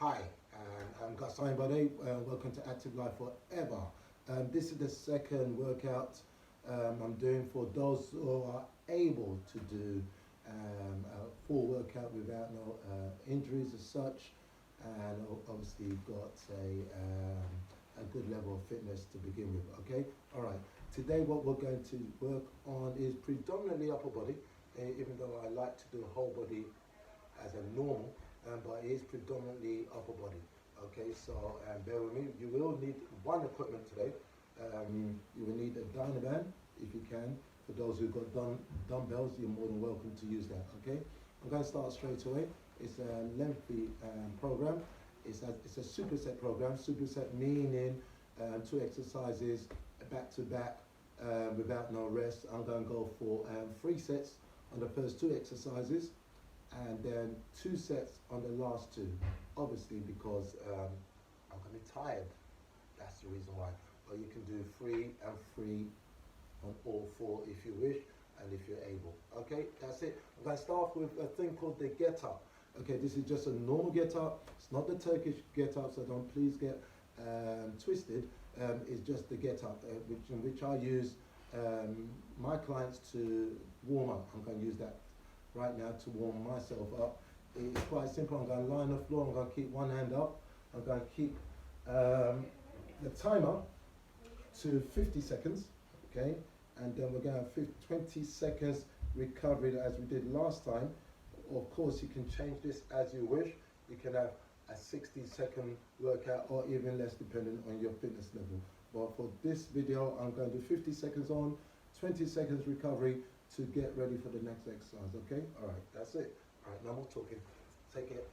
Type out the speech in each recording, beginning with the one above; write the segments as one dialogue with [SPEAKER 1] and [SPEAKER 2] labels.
[SPEAKER 1] Hi, I'm Gus Bade. Welcome to Active Life Forever. This is the second workout I'm doing for those who are able to do a full workout without no injuries as such, and obviously you've got a good level of fitness to begin with. Okay, all right. Today, what we're going to work on is predominantly upper body, even though I like to do whole body as a normal, but it is predominantly upper body. Okay, so bear with me. You will need one equipment today. You will need a Dynaband if you can. For those who've got dumbbells, you're more than welcome to use that. Okay, I'm going to start straight away. It's a lengthy program. It's a superset program. Superset meaning 2 exercises back to back without no rest. I'm going to go for 3 sets on the first 2 exercises, and then 2 sets on the last 2, obviously because I'm going to be tired. That's the reason why. Or you can do 3 and 3 on all 4 if you wish and if you're able. Okay, that's it. I'm going to start with a thing called the get up. Okay, this is just a normal get up. It's not the Turkish get up, so don't please get twisted. It's just the get up, in which I use my clients to warm up. I'm going to use that right now to warm myself up. It's quite simple. I'm going to lie on the floor. I'm going to keep one hand up. I'm going to keep the timer to 50 seconds, okay? And then we're going to have 20 seconds recovery as we did last time. Of course, you can change this as you wish. You can have a 60-second workout or even less depending on your fitness level. But for this video, I'm going to do 50 seconds on, 20 seconds recovery to get ready for the next exercise, okay? All right, that's it. All right, no more talking. Take it.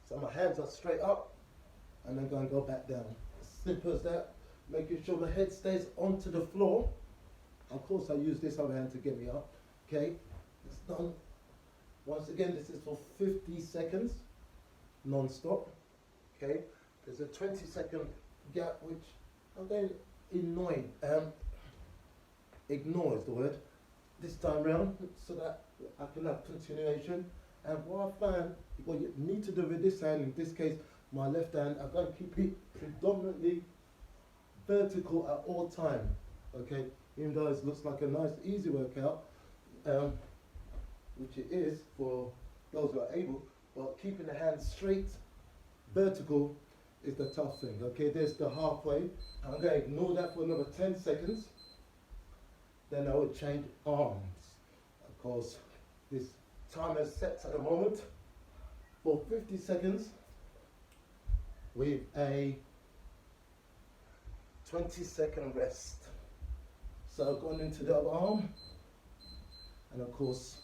[SPEAKER 1] So my hands are straight up, and I'm going to go back down. As simple as that. Making sure the head stays onto the floor. Of course, I use this other hand to get me up. Okay, it's done. Once again, this is for 50 seconds, non-stop. Okay, there's a 20-second gap, which I'm going to ignore is the word, this time round, so that I can have continuation. And what I find, what you need to do with this hand, in this case, my left hand, I'm going to keep it predominantly vertical at all time. Okay, even though it looks like a nice easy workout, which it is for those who are able, but keeping the hand straight, vertical is the tough thing. Okay, there's the halfway. I'm going to ignore that for another 10 seconds. Then I would change arms. Of course, this timer sets at the moment for 50 seconds with a 20-second rest. So going into the other arm, and of course,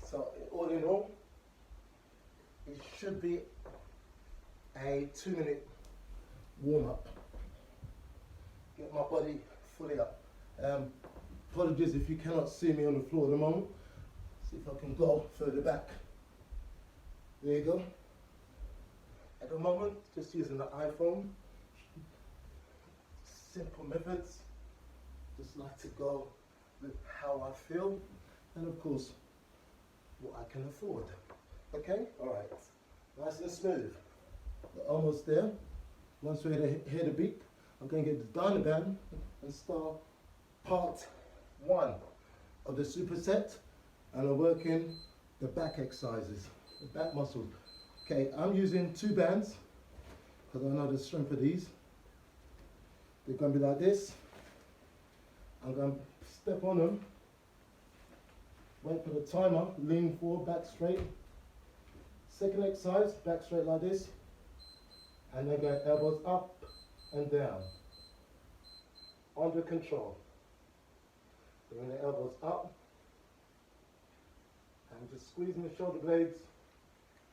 [SPEAKER 1] so all in all, it should be a 2-minute warm up. Get my body fully up. Apologies if you cannot see me on the floor at the moment. See if I can go further back. There you go. At the moment, just using the iPhone. Simple methods. Just like to go with how I feel, and of course, what I can afford. Okay? Alright. Nice and smooth. We're almost there. Once we hear the beep, I'm going to get the Dynaband and start part 1 of the superset, and I'm working the back exercises, the back muscles. Okay, I'm using 2 bands because I know the strength of these. They're going to be like this. I'm going to step on them, wait for the timer, lean forward, back straight. Second exercise, back straight like this, and then go elbows up and down, under control. Bring the elbows up, and just squeezing the shoulder blades,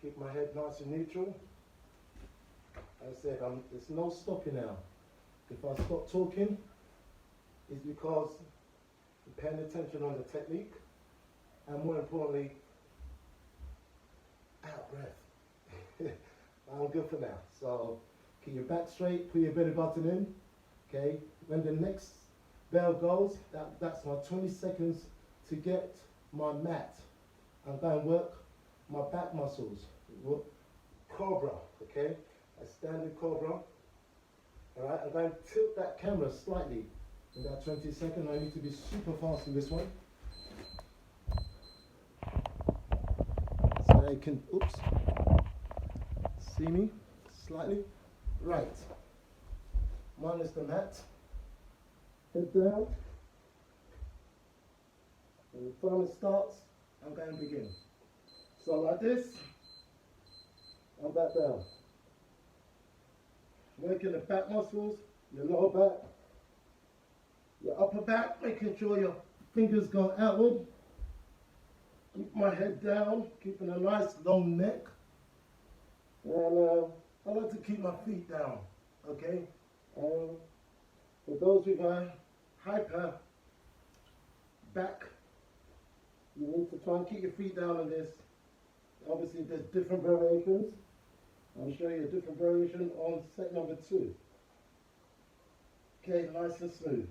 [SPEAKER 1] keep my head nice and neutral. As I said, there's no stopping now. If I stop talking, it's because you're paying attention on the technique, and more importantly, out of breath. I'm good for now. So keep your back straight, put your belly button in. Okay, when the next bell goes, that's my 20 seconds to get my mat. I'm going to work my back muscles. Cobra, okay? A standard cobra. Alright, I'm going to tilt that camera slightly in that 20 seconds. I need to be super fast in this one. So I can, oops, see me slightly. Right. Minus the mat. Head down. And the timer starts, I'm going to begin. So like this, I'm back down. Working the back muscles, your lower back, your upper back, making sure your fingers go outward. Keep my head down, keeping a nice long neck. And I like to keep my feet down, okay? For those with a hyper back, you need to try and keep your feet down on this. Obviously there's different variations. I'll show you a different variation on set number 2. Okay, nice and smooth.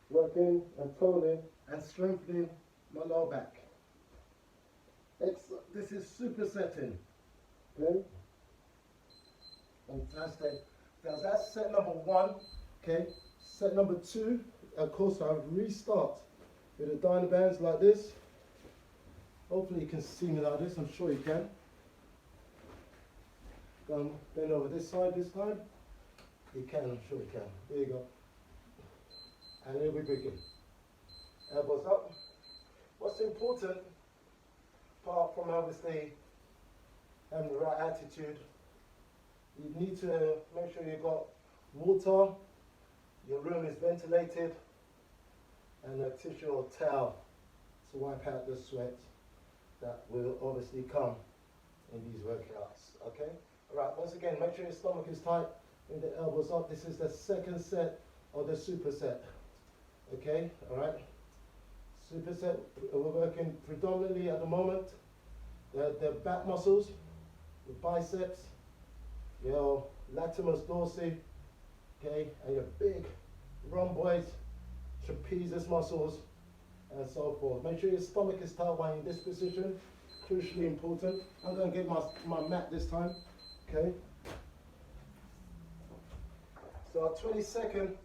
[SPEAKER 1] Working and toning and strengthening my lower back. This is supersetting. Okay? Fantastic. Now that's set number 1. Okay, set number 2, of course I'll restart with the Dynabands like this. Hopefully you can see me like this, I'm sure you can. Bend over this side this time. You can, I'm sure you can. There you go. And here we begin. Elbows up. What's important, apart from obviously having the right attitude, you need to make sure you've got water, your room is ventilated, and a tissue or towel to wipe out the sweat that will obviously come in these workouts, okay? All right, once again, make sure your stomach is tight and the elbows up. This is the second set of the superset, okay? All right, superset, we're working predominantly at the moment, the back muscles, the biceps, your latissimus dorsi, okay, and your big rhomboids, trapezius muscles, and so forth. Make sure your stomach is tight while in this position, crucially important. I'm going to get my mat this time, okay? So a 20-second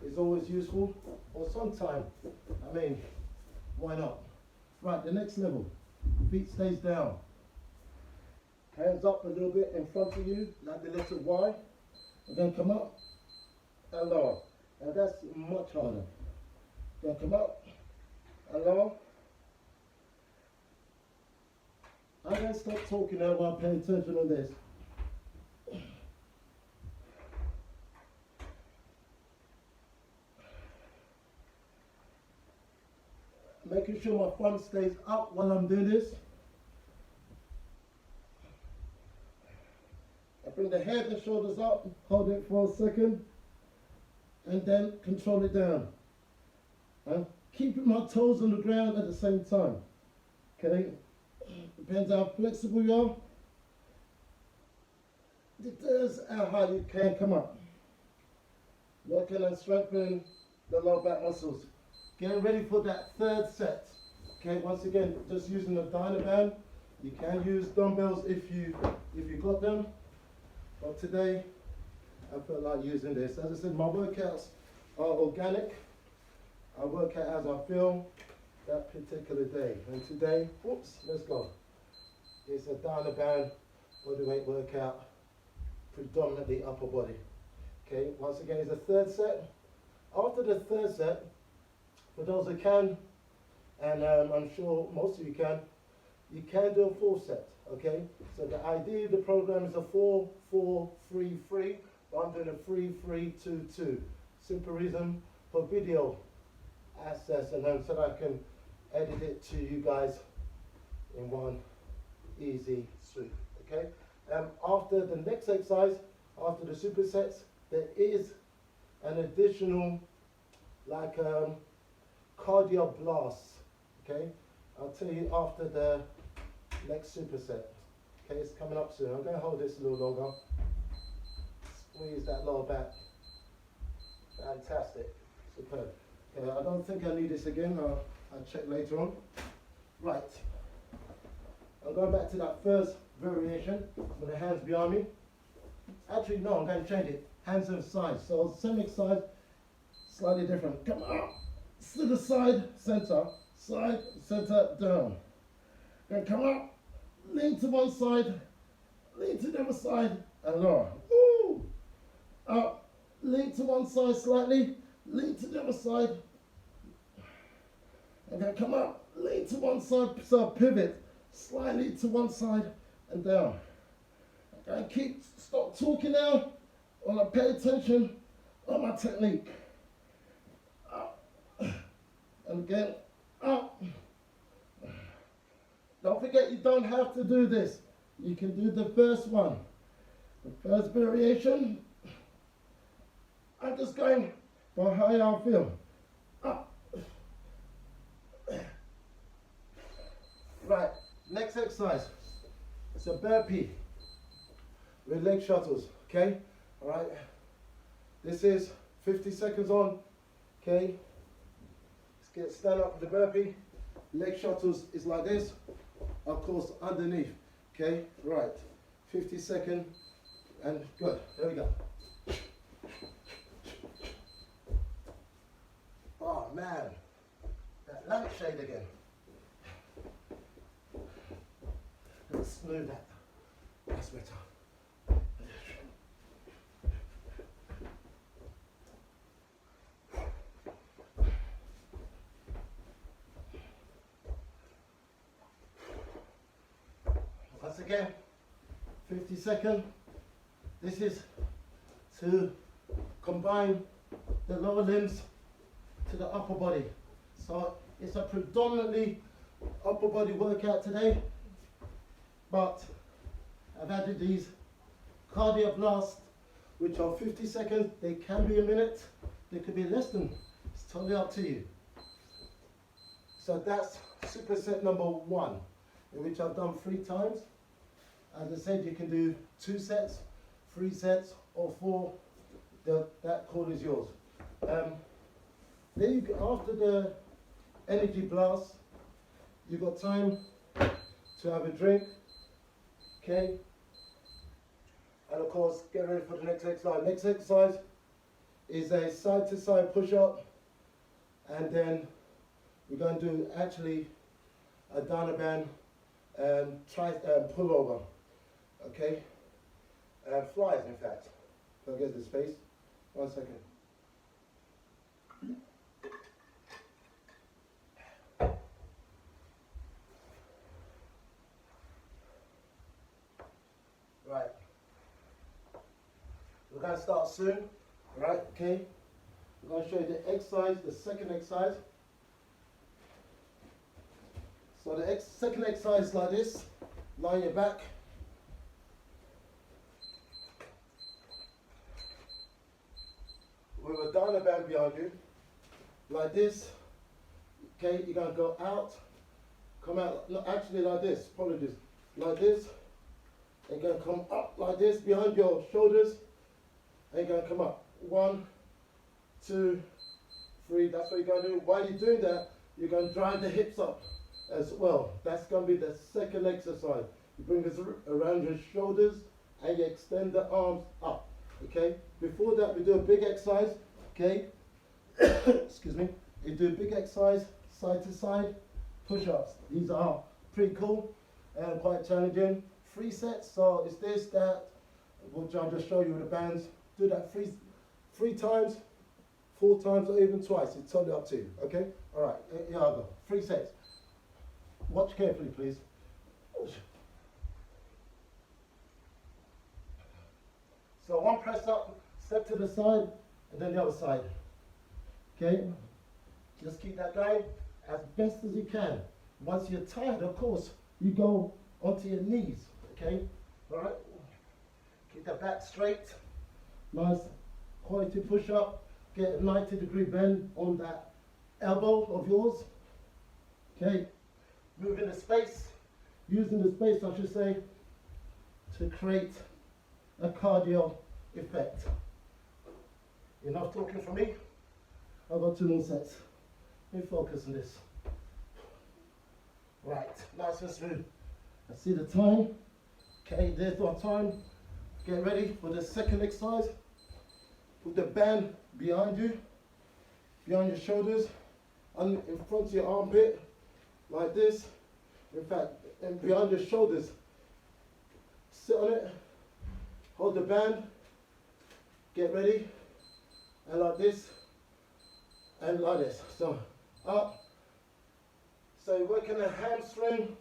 [SPEAKER 1] is always useful, or sometime, I mean, why not? Right, the next level, feet stays down. Hands up a little bit in front of you, like the letter Y, and then come up and lower. Now that's much harder. Then come up and lower. I'm going to stop talking now while paying attention on this. Making sure my front stays up while I'm doing this. I bring the head and shoulders up, hold it for a second, and then control it down. Keeping my toes on the ground at the same time. Okay? Depends how flexible you are. Depends how high you can come up. Working and strengthening the lower back muscles. Getting ready for that third set. Okay, once again, just using the Dynaband. You can use dumbbells if you got them. But today, I felt like using this. As I said, my workouts are organic. I work out as I feel that particular day. And today, whoops, let's go. It's a Dynaband bodyweight workout, predominantly upper body. Okay, once again, it's the third set. After the third set, for those who can, and I'm sure most of you can do a full set, okay? So the idea of the program is a 4-4-3-3, but I'm doing a 3-3-2-2. Simple reason for video access, and so that I can edit it to you guys in one easy swoop, okay? After the next exercise, after the supersets, there is an additional, like, cardio blast, okay? I'll tell you after the next superset. Okay, it's coming up soon. I'm going to hold this a little longer. Squeeze that lower back. Fantastic. Superb. Okay, I don't think I need this again. I'll check later on. Right. I'm going back to that first variation with the hands behind me. Actually, no, I'm going to change it. Hands on the side. So same exercise, slightly different. Come up, to the side, center, down. Then come up, lean to one side, lean to the other side, and lower. Woo! Up, lean to one side slightly, lean to the other side. And then come up, lean to one side, so pivot slightly to one side and down. And stop talking now, while I pay attention on my technique. Up, and again, up. Don't forget, you don't have to do this. You can do the first one. The first variation, I'm just going for how I feel. Up. Right, next exercise. It's a burpee with leg shuttles, okay? All right. This is 50 seconds on, okay? Let's stand up with the burpee. Leg shuttles is like this, of course, underneath, okay? Right, 50 seconds, and good, there we go. Oh man, that lampshade again. Let's smooth that. That's better. Once again, 50 seconds. This is to combine the lower limbs to the upper body. So it's a predominantly upper body workout today, but I've added these cardio blasts, which are 50 seconds. They can be a minute, they could be less than. It's totally up to you. So that's superset number 1, in which I've done 3 times. As I said, you can do 2 sets, 3 sets, or 4. That call is yours. Then you go, after the energy blast, you've got time to have a drink, okay? And of course, get ready for the next exercise. Next exercise is a side-to-side push-up, and then we're going to do actually a Dynaban pull-over, okay? Flies, in fact. If I get the space. 1 second. Right. We're going to start soon. Right, okay. We're going to show you the exercise, the second exercise. So the second exercise is like this. Lie on your back. With a Dynaban behind you. Like this. Okay, you're going to go out. Come out, no, actually like this. Apologies. Like this. You're going to come up like this behind your shoulders. And you're going to come up. 1, 2, 3. That's what you're going to do. While you're doing that, you're going to drive the hips up as well. That's going to be the second exercise. You bring this around your shoulders and you extend the arms up. Okay? Before that, we do a big exercise. Okay? Excuse me. You do a big exercise, side to side, push-ups. These are pretty cool and quite challenging. 3 sets. So it's this, that, which I'll just show you with the bands. Do that three times, 4 times, or even twice. It's totally up to you. Okay? All right. Here I go. 3 sets. Watch carefully, please. So 1 press up, step to the side, and then the other side. Okay? Just keep that going as best as you can. Once you're tired, of course, you go onto your knees. Okay? All right? Keep that back straight. Nice quality push up. Get a 90-degree bend on that elbow of yours. Okay? Moving the space, using the space, I should say, to create a cardio effect. Enough talking from me.
[SPEAKER 2] I've got 2 more sets. Let me focus on this. Right, nice and smooth. I see the time. Okay, there's our time. Get ready for the second exercise. Put the band behind you, behind your shoulders, and in front of your armpit, like this. In fact, and behind your shoulders. Sit on it, hold the band, get ready, and like this, and like this. So, up. So you're working the hamstring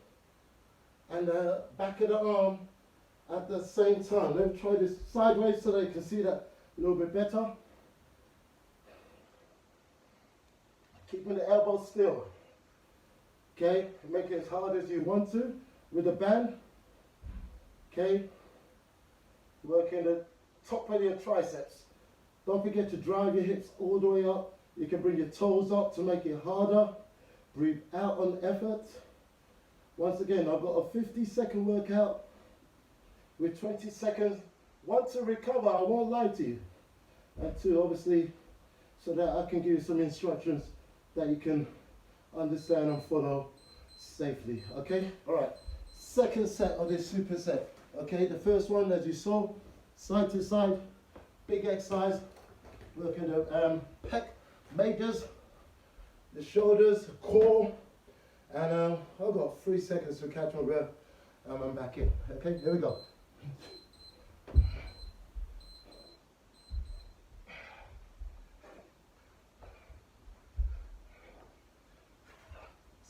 [SPEAKER 2] and the back of the arm at the same time. Let me try this sideways so they can see that a little bit better. Keeping the elbow still. Okay, make it as hard as you want to with the band. Okay, working the top of your triceps. Don't forget to drive your hips all the way up. You can bring your toes up to make it harder. Breathe out on effort. Once again, I've got a 50-second workout with 20 seconds. One, to recover, I won't lie to you. And two, obviously, so that I can give you some instructions that you can understand and follow safely. Okay? All right. Second set of this superset. Okay, the first one, as you saw, side to side, big exercise, working the pec majors, the shoulders, core, and I've got 3 seconds to catch my breath, and I'm back in. Okay, here we go.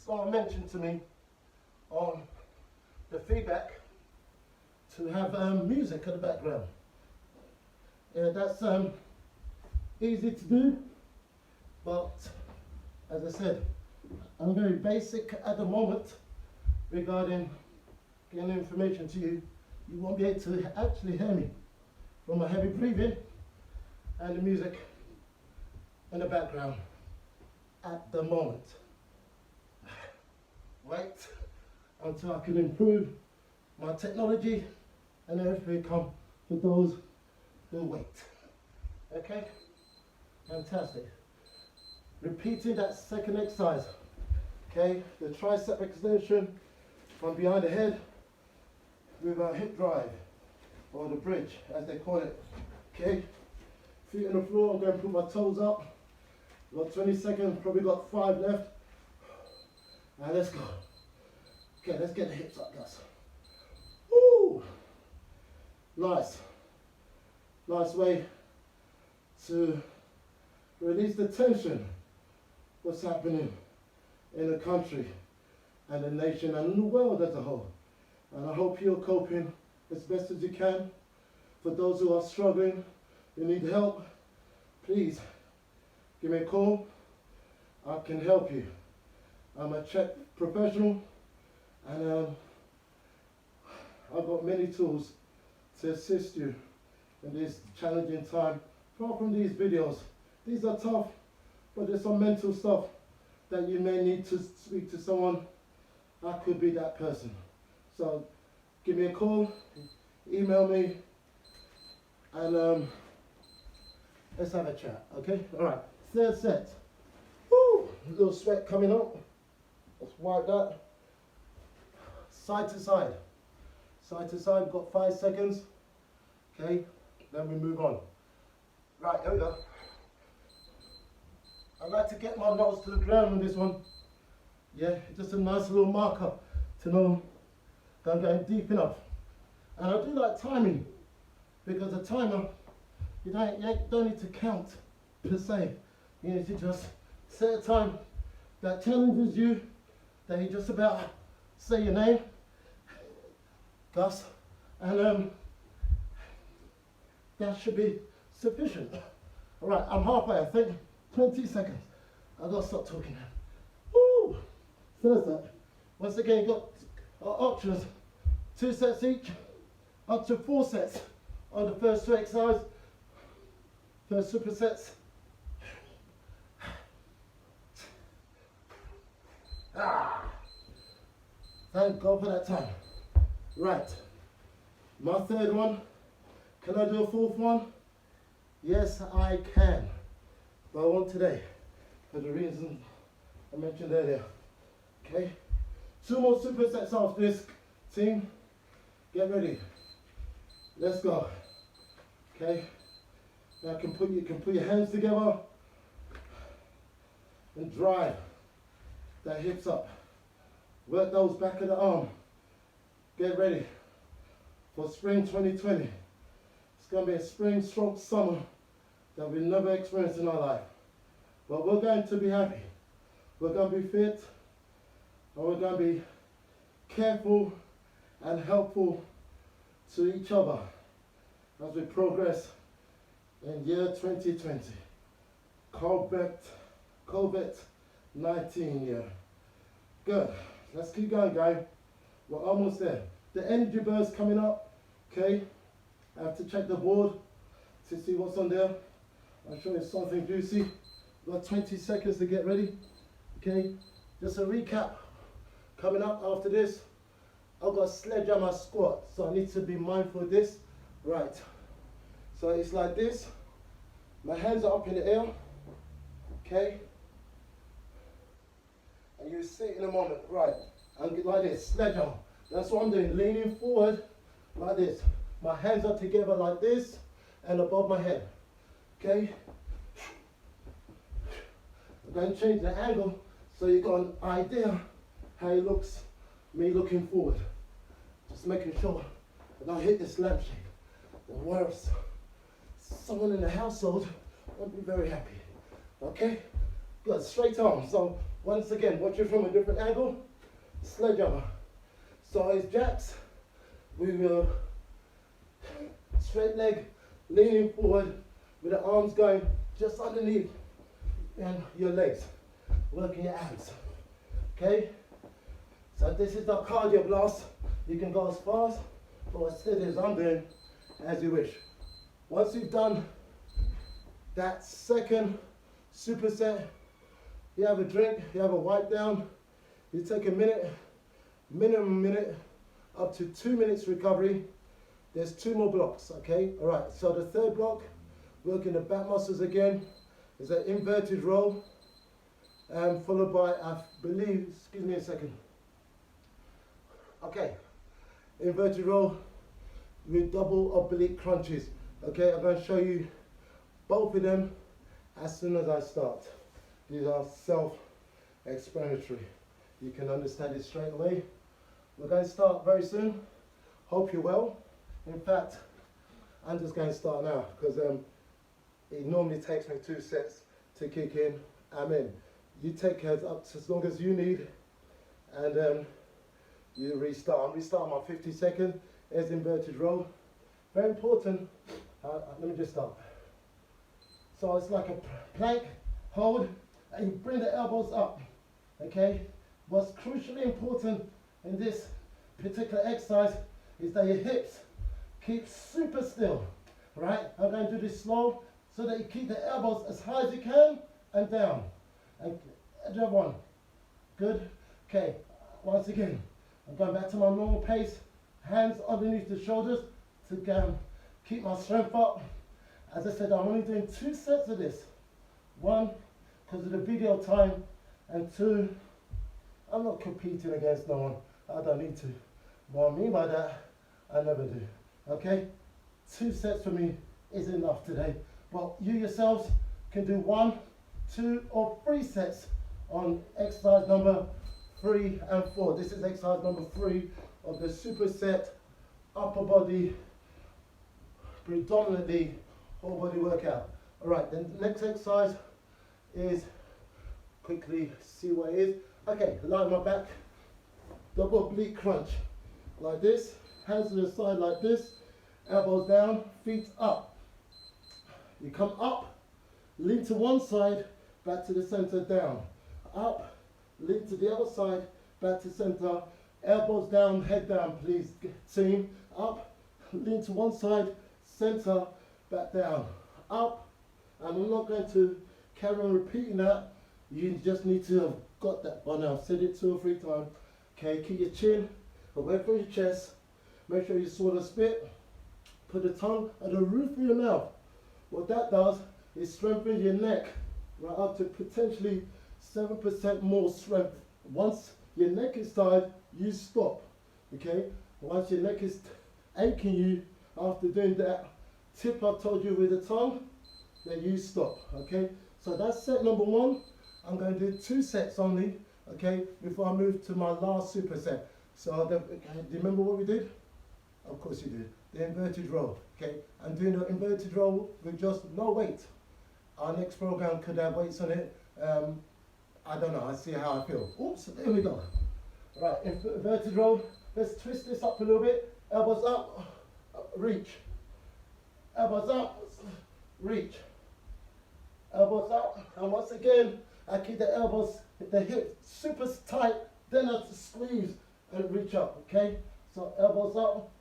[SPEAKER 2] Someone mentioned to me on the feedback to have music in the background. Yeah, that's easy to do, but as I said, I'm very basic at the moment regarding getting information to you. You won't be able to actually hear me from my heavy breathing and the music in the background at the moment. Wait until I can improve my technology and everything come for those who wait. Okay? Fantastic. Repeating that second exercise. Okay? The tricep extension from behind the head with a hip drive, or the bridge as they call it. Okay? Feet on the floor, I'm going to put my toes up. Got 20 seconds, probably got 5 left. Now let's go. Okay, let's get the hips up, guys. Woo! Nice. Nice way to release the tension. What's happening in the country and the nation and the world as a whole. And I hope you're coping as best as you can. For those who are struggling, who need help, please give me a call. I can help you. I'm a Czech professional, and I've got many tools to assist you in this challenging time. Apart from these videos, these are tough, but there's some mental stuff that you may need to speak to someone. I could be that person. So give me a call, email me, and let's have a chat, okay? All right, third set. Woo, a little sweat coming up. Let's wipe that. Side to side. Side to side, we've got 5 seconds. Okay, then we move on. Right, here we go. I like to get my nose to the ground on this one. Yeah, just a nice little marker to know that I'm going deep enough. And I do like timing, because a timer, you don't need to count per se. You need to just set a time that challenges you, that you just about say your name, Gus, and that should be sufficient. All right, I'm halfway, I think. 20 seconds. I've got to stop talking now. Woo! Third set. Once again, you've got options. 2 sets each, up to 4 sets on the first 2 exercises. First supersets. Thank God for that time. Right, my third one. Can I do a 4th one? Yes, I can. But I want today. for the reason I mentioned earlier. Okay, 2 more supersets after this, team. Get ready. Let's go. Okay. Now you can put your hands together and drive that hips up. Work those back of the arm. Get ready for spring 2020. It's going to be a spring stroke summer that we've never experienced in our life. But we're going to be happy. We're going to be fit. And we're going to be careful and helpful to each other as we progress in year 2020. COVID-19 year. Good. Let's keep going, guys. We're almost there. The energy burst coming up. Okay. I have to check the board to see what's on there. I'll show you something juicy. We've got 20 seconds to get ready. Okay. Just a recap. Coming up after this, I've got a sledgehammer squat, so I need to be mindful of this. Right. So it's like this. My hands are up in the air. Okay. And you see it in a moment. Right. And like this, sledgehammer. That's what I'm doing. Leaning forward like this. My hands are together like this and above my head. Okay. I'm going to change the angle so you got an idea how it looks, me looking forward. Just making sure I don't hit this lampshade. The worst. Someone in the household won't be very happy. Okay? Good, straight arm. So once again, watch it from a different angle. Sledgehammer. So it's jacks. We will straight leg, leaning forward with the arms going just underneath and your legs. Working your abs. Okay? So this is the cardio blast. You can go as fast or as steady as I'm doing, as you wish. Once you've done that second superset, you have a drink, you have a wipe down, you take a minute, minimum minute, up to 2 minutes recovery. There's 2 more blocks, okay? All right, so the third block, working the back muscles again, is an inverted row, followed by, I believe, excuse me a second. Okay, inverted row with double oblique crunches. Okay, I'm going to show you both of them as soon as I start. These are self-explanatory. You can understand it straight away. We're going to start very soon. Hope you're well. In fact, I'm just going to start now because it normally takes me 2 sets to kick in. I'm in. You take care up to as long as you need, and you restart. I'm restarting my 50 second. There's inverted row. Very important. Let me just start. So it's like a plank, hold, and you bring the elbows up. Okay? What's crucially important in this particular exercise is that your hips keep super still. Right? I'm going to do this slow so that you keep the elbows as high as you can and down. And the other one. Good? Okay. Once again, I'm going back to my normal pace. Hands underneath the shoulders to keep my strength up. As I said, I'm only doing 2 sets of this. 1, because of the video time, and 2, I'm not competing against no one. I don't need to. What I mean by that, I never do. Okay? 2 sets for me is enough today. But you yourselves can do 1, 2, or 3 sets on exercise number 3 and 4. This is exercise number 3 of the superset upper body, predominantly whole body workout. All right, then the next exercise is, quickly see what it is. Okay, lie on my back, double oblique crunch, like this, hands to the side like this, elbows down, feet up. You come up, lean to one side, back to the center, down. Up, lean to the other side, back to center, elbows down, head down, please, team. Up, lean to one side, center, back down. Up, and I'm not going to carry on repeating that. You just need to have got that by now. I've said it 2 or 3 times. Okay, keep your chin away from your chest. Make sure you swallow spit. Put the tongue at the roof of your mouth. What that does is strengthen your neck right up to potentially 7% more strength. Once your neck is tired, you stop, okay? Once your neck is aching you after doing that tip I told you with the tongue, then you stop, okay? So that's set number 1. I'm going to do 2 sets only, okay, before I move to my last superset. So, do you remember what we did? Of course you do. The inverted row, okay? I'm doing the inverted row with just no weight. Our next program could have weights on it. I don't know, I see how I feel. Oops, there we go. Right, inverted row. Let's twist this up a little bit. Elbows up, reach. Elbows up, reach. Elbows up, and once again, I keep the elbows, the hips super tight, then I squeeze and reach up, okay? So elbows up,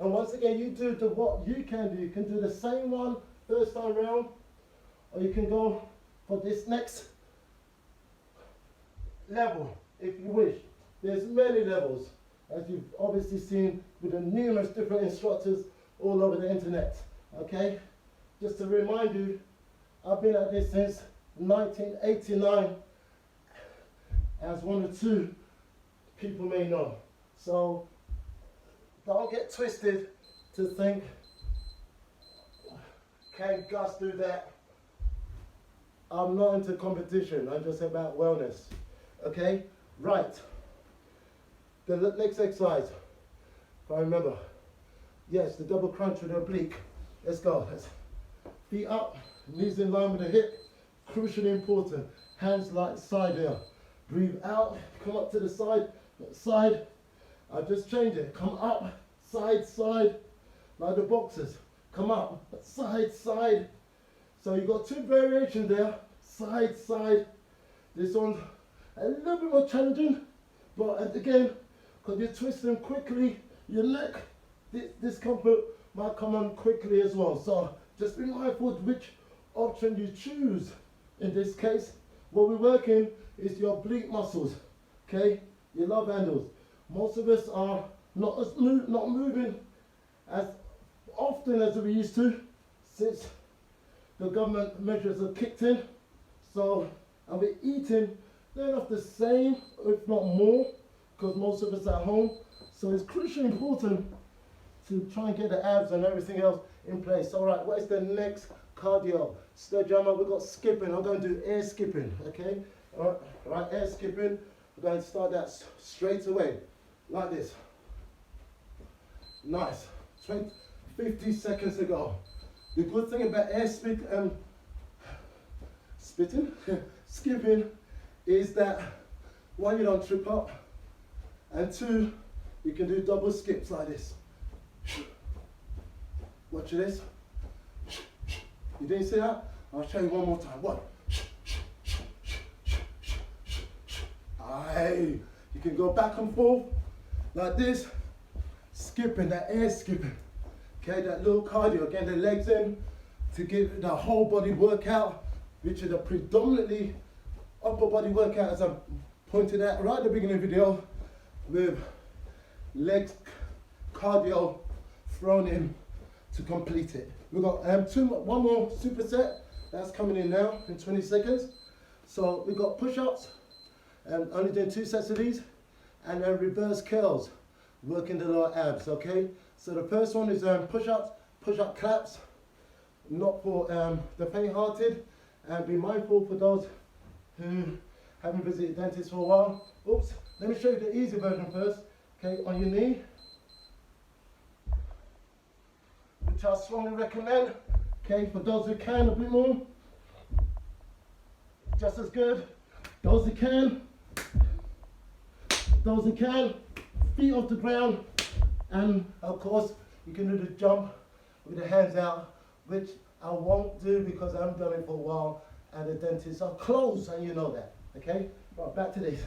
[SPEAKER 2] and once again, you do what you can do. You can do the same one first time round, or you can go for this next level, if you wish. There's many levels, as you've obviously seen with the numerous different instructors all over the internet, okay? Just to remind you, I've been at this since 1989, as 1 or 2 people may know. So don't get twisted to think, can Gus do that? I'm not into competition, I'm just about wellness. Okay, right. The next exercise, if I remember. Yes, the double crunch with the oblique. Let's go. Feet up, knees in line with the hip. Crucially important. Hands like side here. Breathe out, come up to the side, side. I've just changed it. Come up, side, side, like the boxers. Come up, side, side. So you've got 2 variations there, side, side. This one's a little bit more challenging, but again, because you're twisting quickly, your neck, discomfort might come on quickly as well. So just be mindful which option you choose. In this case, what we're working is your oblique muscles, okay? Your love handles. Most of us are not moving as often as we used to since the government measures have kicked in. So, and we're eating near enough the same, if not more, because most of us are at home. So it's crucially important to try and get the abs and everything else in place. All right, what is the next cardio? Sledgehammer, we've got skipping. I'm going to do air skipping, okay? All right, air skipping. We're going to start that straight away, like this. Nice. 50 seconds to go. The good thing about skipping is that 1, you don't trip up, and 2, you can do double skips like this. Watch this. You didn't see that? I'll show you one more time. 1. Aye. You can go back and forth like this, skipping, that air skipping. Okay, that little cardio, again, the legs in to give the whole body workout, which is a predominantly upper body workout, as I pointed out right at the beginning of the video, with legs cardio thrown in to complete it. We've got one more superset that's coming in now in 20 seconds. So we've got push-ups, only doing 2 sets of these, and then reverse curls, working the lower abs, okay? So the first one is push-ups, push-up claps, not for the faint-hearted, and be mindful for those who haven't visited dentists for a while. Oops, let me show you the easy version first. Okay, on your knee, which I strongly recommend. Okay, for those who can, a bit more, just as good. Those who can, feet off the ground, and of course, you can do the jump with the hands out, which I won't do because I haven't done it for a while, and the dentists are closed, and you know that, okay? Right, back to this.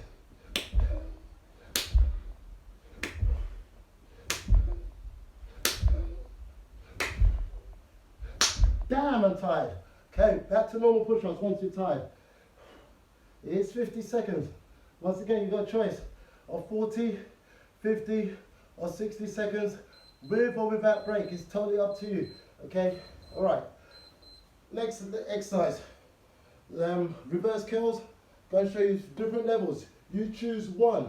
[SPEAKER 2] Damn, I'm tired. Okay, back to normal push-ups once you're tired. It's 50 seconds. Once again, you've got a choice of 40, 50, or 60 seconds, with or without break. It's totally up to you, okay? All right, next exercise. reverse curls. Going to show you different levels. You choose one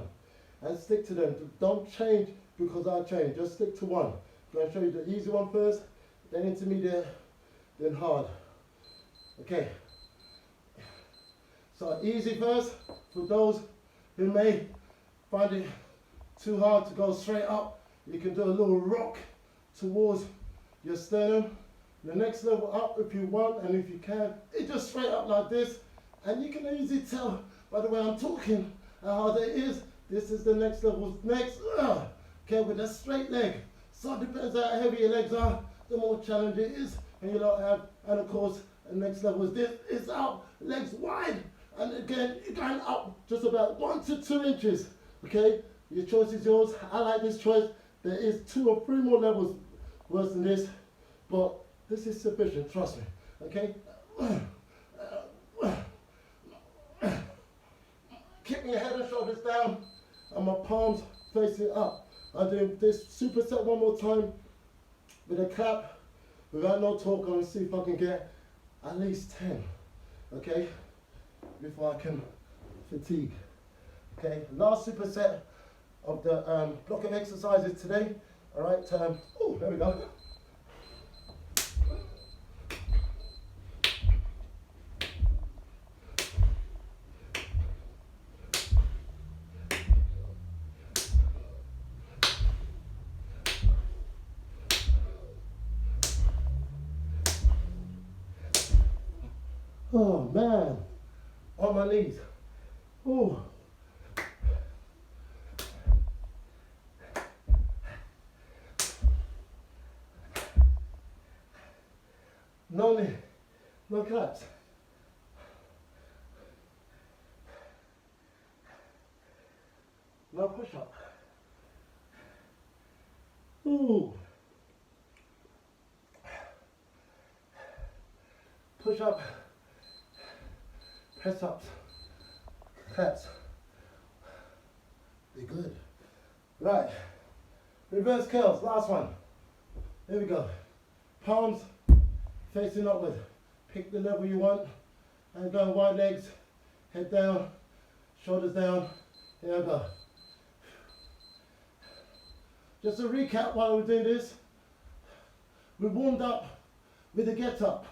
[SPEAKER 2] and stick to them. Don't change because I change. Just stick to one. Going to show you the easy one first, then intermediate, then hard. Okay. So easy first for those who may find it too hard to go straight up. You can do a little rock towards your sternum. The next level up if you want, and if you can, it's just straight up like this. And you can easily tell by the way I'm talking how hard it is. This is the next level. Next, okay, with a straight leg. So it depends how heavy your legs are, the more challenging it is. And you don't have, and of course, the next level is this. It's up, legs wide. And again, you're going up just about 1 to 2 inches. Okay, your choice is yours. I like this choice. There is 2 or 3 more levels worse than this, but this is sufficient, trust me. Okay. Keeping your head and shoulders down and my palms facing up. I'm doing this superset one more time with a clap, without no talk. I'm gonna see if I can get at least 10, okay, before I can fatigue. Okay, last superset of the block of exercises today. All right, oh, there we go. Oh man, on my knees. Oh. No knee, no claps. No push up. Ooh. Push up. Press ups, claps. Be good. Right, reverse curls, last one. Here we go. Palms facing upward. Pick the level you want and go wide legs, head down, shoulders down. Here I go. Just to recap while we're doing this, we warmed up with the get up,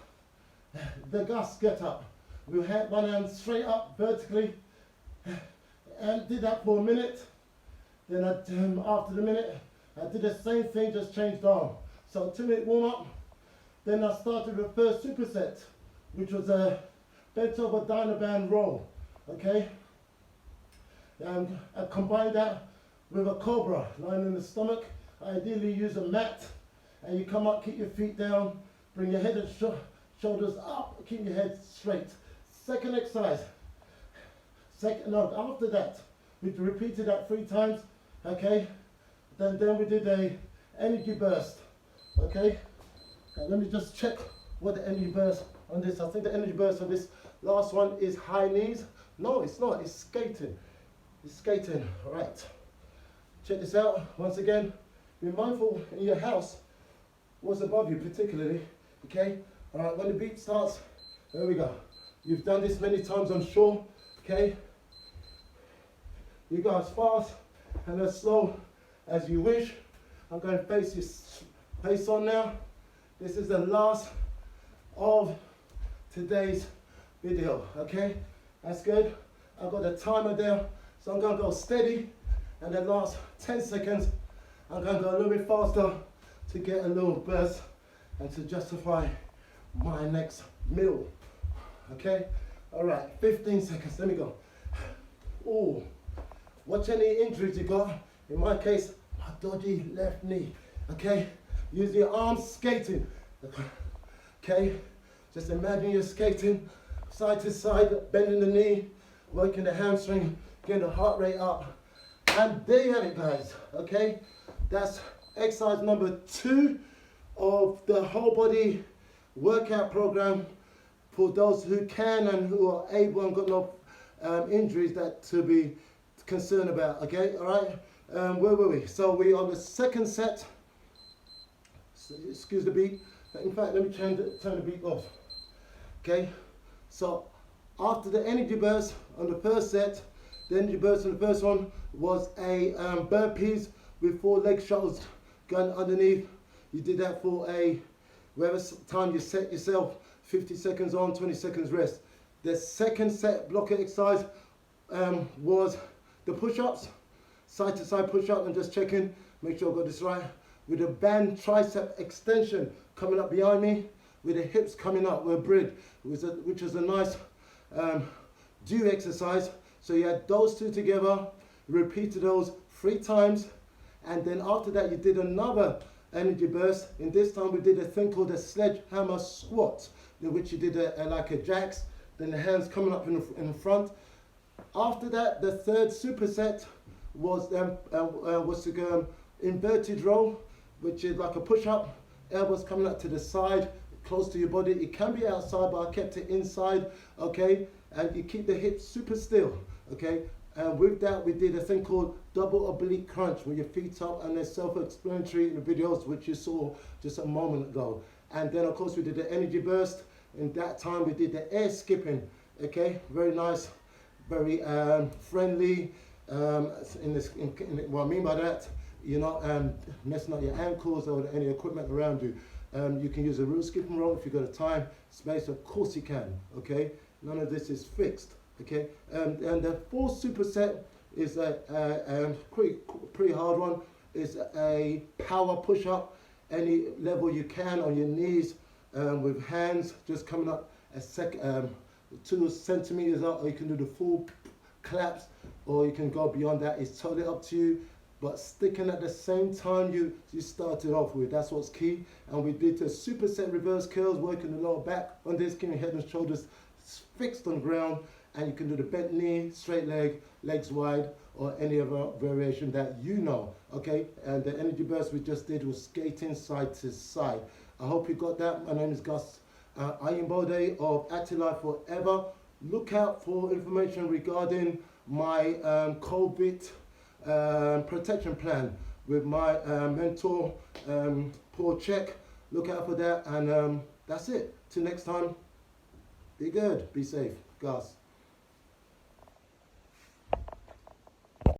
[SPEAKER 2] the Gus get up. We had one hand straight up vertically and did that for a minute. Then after the minute, I did the same thing, just changed arm. So 2-minute warm up. Then I started with the first superset, which was a bent over Dynaband roll, okay? And I combined that with a cobra, lying in the stomach. Ideally use a mat, and you come up, keep your feet down, bring your head and shoulders up, keep your head straight. Second exercise, after that, we repeated that 3 times, okay? Then we did a energy burst, okay? And let me just check what the energy burst on this. I think the energy burst on this last one is high knees. No, it's not, it's skating. It's skating, all right. Check this out, once again, be mindful in your house what's above you particularly, okay? All right, when the beat starts, there we go. You've done this many times, I'm sure, okay? You go as fast and as slow as you wish. I'm going to face this face on now. This is the last of today's video, okay? That's good. I've got the timer there, so I'm going to go steady, and the last 10 seconds, I'm going to go a little bit faster to get a little burst and to justify my next meal. Okay, all right, 15 seconds, let me go. Oh, watch any injuries you got. In my case, my dodgy left knee, okay? Use your arms skating, okay? Just imagine you're skating side to side, bending the knee, working the hamstring, getting the heart rate up. And there you have it, guys, okay? That's exercise number 2 of the whole body workout program for those who can and who are able and got no injuries that to be concerned about, okay? All right, where were we? So we on the second set. Excuse the beat. In fact, let me turn the beat off. Okay, so After the energy burst on the first set, the energy burst on the first one was a burpees with 4 leg shuttles going underneath. You did that for a, whatever time you set yourself, 50 seconds on, 20 seconds rest. The second set block exercise was the push-ups, side to side push-up, and just checking, make sure I got this right, with a band tricep extension coming up behind me, with the hips coming up with a bridge, which was a nice do exercise. So you had those two together, repeated those 3 times, and then after that you did another energy burst, and this time we did a thing called a sledgehammer squat, in which you did like a jacks, then the hands coming up in the front. After that, the third superset was the inverted row, which is like a push-up, elbows coming up to the side, close to your body. It can be outside, but I kept it inside, okay? And you keep the hips super still, okay? And with that, we did a thing called double oblique crunch, with your feet up, and they're self-explanatory in the videos, which you saw just a moment ago. And then, of course, we did the energy burst. In that time, we did the air skipping, okay? Very nice, very friendly. What I mean by that, you're not messing up your ankles or any equipment around you. You can use a real skipping rope if you've got a time, space, of course you can, okay? None of this is fixed, okay? And the fourth superset is a pretty hard one. It's a power push-up, any level you can on your knees, with hands just coming up 2 centimeters up, or you can do the full claps, or you can go beyond that. It's totally up to you, but sticking at the same time you started off with, that's what's key. And we did the superset reverse curls, working the lower back on this, keeping your head and shoulders fixed on the ground, and you can do the bent knee, straight leg, legs wide, or any other variation that you know, okay? And the energy burst we just did was skating side to side. I hope you got that. My name is Gus Ayimbode of Active Life Forever. Look out for information regarding my COVID protection plan with my mentor, Paul Check. Look out for that, and that's it. Till next time, be good, be safe. Gus.